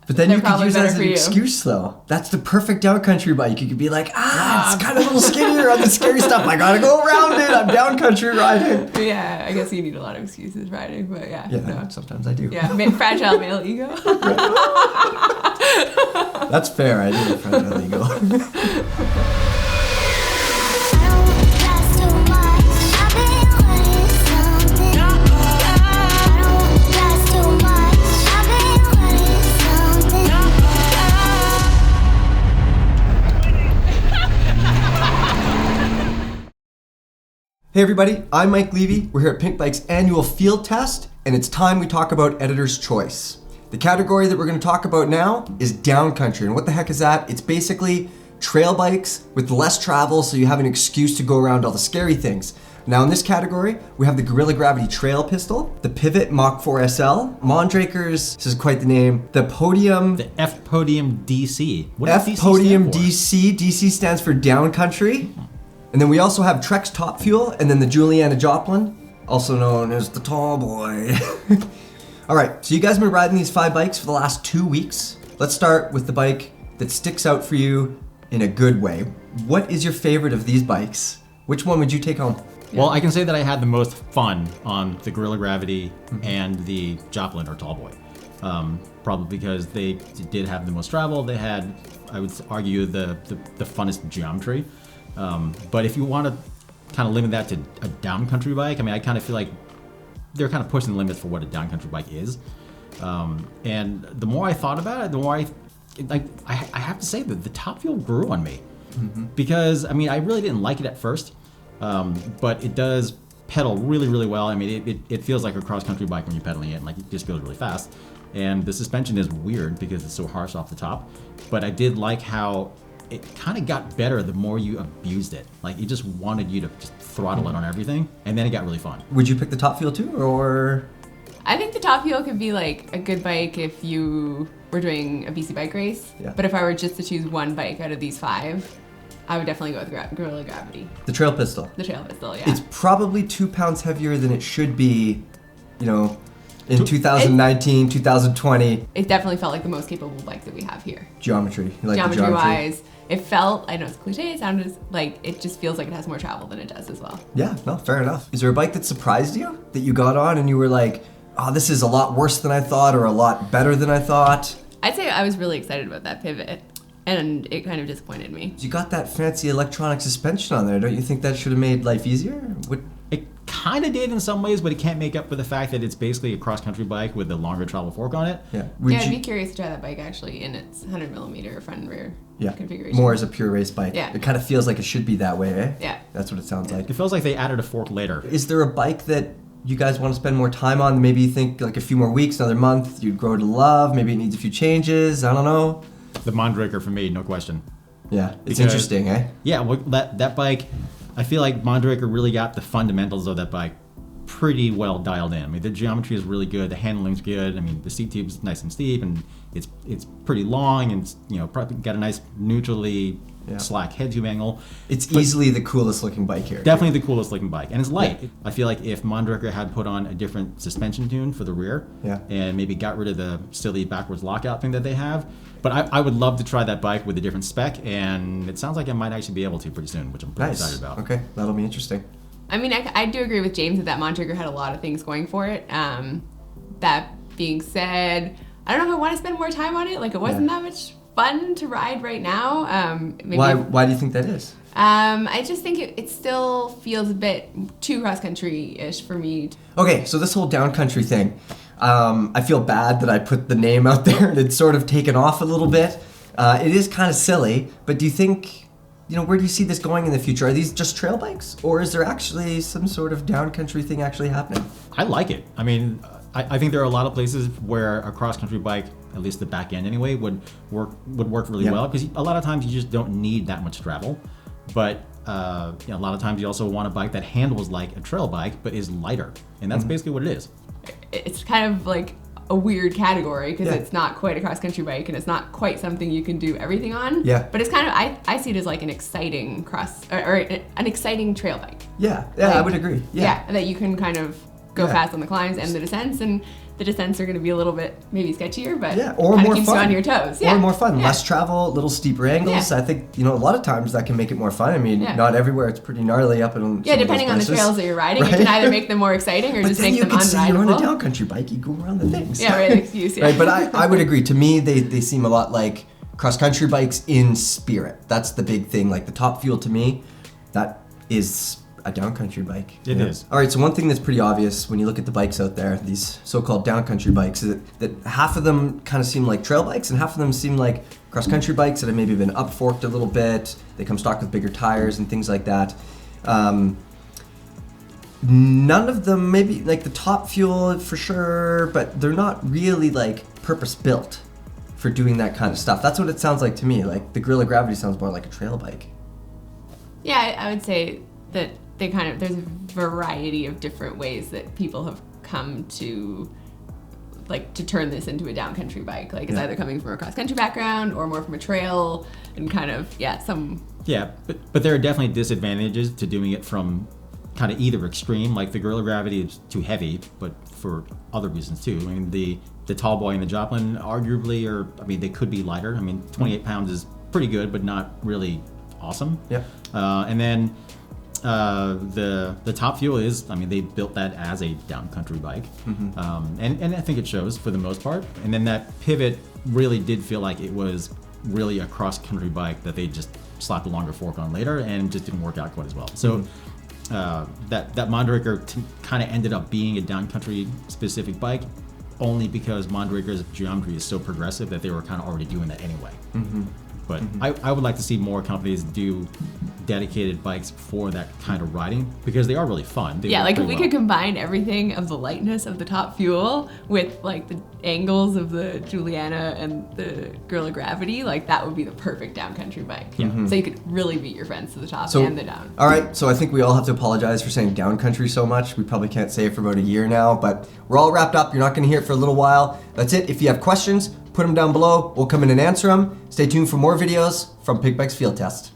But then they're you could probably use that better as for an you. excuse, though. That's the perfect downcountry bike. You could be like, it's kind of a little skinnier on the scary stuff. I gotta go around it. I'm downcountry riding. Yeah, I guess you need a lot of excuses riding, but yeah. Yeah, No. sometimes I do. Yeah, fragile male ego. That's fair. I do have fragile ego. Hey everybody, I'm Mike Levy. We're here at Pinkbike's annual field test, and it's time we talk about Editor's Choice. The category that we're going to talk about now is downcountry, and what the heck is that? It's basically trail bikes with less travel, so you have an excuse to go around all the scary things. Now in this category, we have the Guerilla Gravity Trail Pistol, the Pivot Mach 4 SL, Mondraker's, this is quite the name, the Podium... The f-podium DC. What does f-podium DC stand for? DC stands for downcountry. And then we also have Trek's Top Fuel, and then the Juliana Joplin, also known as the Tall Boy. All right, so you guys have been riding these 5 bikes for the last 2 weeks. Let's start with the bike that sticks out for you in a good way. What is your favorite of these bikes? Which one would you take home? Well, I can say that I had the most fun on the Guerilla Gravity and the Joplin or Tall Boy. Probably because they did have the most travel. They had, I would argue, the funnest geometry. But if you want to kind of limit that to a downcountry bike, I mean, I kind of feel like they're kind of pushing the limits for what a downcountry bike is. And the more I thought about it, the more I have to say that the Top Fuel grew on me. Because, I mean, I really didn't like it at first, but it does pedal really, really well. I mean, it feels like a cross-country bike when you're pedaling it, and like it just goes really fast. And the suspension is weird because it's so harsh off the top. But I did like how it kind of got better the more you abused it. Like, it just wanted you to just throttle it on everything, and then it got really fun. Would you pick the Top Fuel too, or? I think the Top Fuel could be like a good bike if you were doing a BC bike race. Yeah. But if I were just to choose one bike out of these 5, I would definitely go with Guerilla Gravity. The Trail Pistol. The Trail Pistol, yeah. It's probably 2 pounds heavier than it should be, you know, in 2019, 2020. It definitely felt like the most capable bike that we have here. Geometry. You like the Geometry-wise, it felt, I know it's cliche, it sounded like, it just feels like it has more travel than it does as well. Yeah, no, fair enough. Is there a bike that surprised you, that you got on and you were like, oh, this is a lot worse than I thought, or a lot better than I thought? I'd say I was really excited about that Pivot, and it kind of disappointed me. You got that fancy electronic suspension on there. Don't you think that should have made life easier? It kind of did in some ways, but it can't make up for the fact that it's basically a cross-country bike with a longer travel fork on it. Yeah. I'd be curious to try that bike actually in its 100mm front and rear configuration. More as a pure race bike. Yeah. It kind of feels like it should be that way, eh? Yeah. That's what it sounds like. It feels like they added a fork later. Is there a bike that you guys want to spend more time on? Maybe you think like a few more weeks, another month, you'd grow to love. Maybe it needs a few changes. I don't know. The Mondraker for me, no question. Yeah, it's interesting, eh? Yeah, well, that bike, I feel like Mondraker really got the fundamentals of that bike pretty well dialed in. I mean, the geometry is really good, the handling's good. I mean, the seat tube's nice and steep, and it's pretty long, and it's, you know, probably got a nice neutrally slack head tube angle. It's easily the coolest looking bike here. Definitely the coolest looking bike, and it's light. Yeah. I feel like if Mondraker had put on a different suspension tune for the rear, and maybe got rid of the silly backwards lockout thing that they have, but I would love to try that bike with a different spec, and it sounds like I might actually be able to pretty soon, which I'm pretty excited about. Okay, that'll be interesting. I mean, I do agree with James that Mondraker had a lot of things going for it. That being said, I don't know if I want to spend more time on it. Like, it wasn't that much fun to ride right now. Why do you think that is? I just think it still feels a bit too cross-country-ish for me. Okay, so this whole downcountry thing, I feel bad that I put the name out there and it's sort of taken off a little bit. It is kind of silly, but do you think, you know, where do you see this going in the future? Are these just trail bikes, or is there actually some sort of downcountry thing actually happening? I like it. I mean, I think there are a lot of places where a cross-country bike, at least the back end anyway, would work really well, because a lot of times you just don't need that much travel. But you know, a lot of times you also want a bike that handles like a trail bike but is lighter, and that's basically what it is. It's kind of like a weird category because it's not quite a cross-country bike, and it's not quite something you can do everything on. Yeah. But it's kind of, I see it as like an exciting or an exciting trail bike. Yeah, yeah, like, I would agree. Yeah, that you can kind of go fast on the climbs and the descents, and the descents are going to be a little bit maybe sketchier, but or kind of more keeps fun. you on your toes. Yeah. Or more fun, Yeah. less travel, little steeper angles. Yeah. I think, a lot of times that can make it more fun. I mean, Yeah. not everywhere. It's pretty gnarly up in some Yeah, of those depending on the places. trails that you're riding, Right? it can either make them more exciting or But just then make them you can see you're on a unrideable. downcountry bike, you go around the things. Yeah, right, excuse, yeah. Right, but I would agree. To me, they seem a lot like cross-country bikes in spirit. That's the big thing. Like the Top Fuel, to me, that is a downcountry bike. It is. All right, so one thing that's pretty obvious when you look at the bikes out there, these so-called downcountry bikes, is that half of them kind of seem like trail bikes and half of them seem like cross-country bikes that have maybe been up-forked a little bit. They come stocked with bigger tires and things like that. None of them, maybe like the Top Fuel for sure, but they're not really like purpose-built for doing that kind of stuff. That's what it sounds like to me. Like the Guerilla Gravity sounds more like a trail bike. Yeah, I would say that there's a variety of different ways that people have come to turn this into a downcountry bike. Like it's either coming from a cross-country background or more from a trail and kind of, some... Yeah, but there are definitely disadvantages to doing it from kind of either extreme. Like the Guerilla Gravity is too heavy, but for other reasons too. I mean, the Tall Boy and the Joplin arguably they could be lighter. I mean, 28 pounds is pretty good, but not really awesome. Yeah. And then the Top Fuel is, they built that as a downcountry bike. And I think it shows for the most part. And then that pivot really did feel like it was really a cross-country bike that they just slapped a longer fork on later and just didn't work out quite as well. So that Mondraker kind of ended up being a downcountry specific bike only because Mondraker's geometry is so progressive that they were kind of already doing that anyway. But I would like to see more companies do dedicated bikes for that kind of riding because they are really fun. They work if pretty we well. could combine everything of the lightness of the Top Fuel with like the angles of the Juliana and the Guerilla Gravity, like that would be the perfect downcountry bike. So you could really beat your friends to the top and the down. All right, so I think we all have to apologize for saying downcountry so much. We probably can't say it for about a year now, but we're all wrapped up. You're not going to hear it for a little while. That's it. If you have questions, put them down below. We'll come in and answer them. Stay tuned for more videos from Pinkbike's Field Test.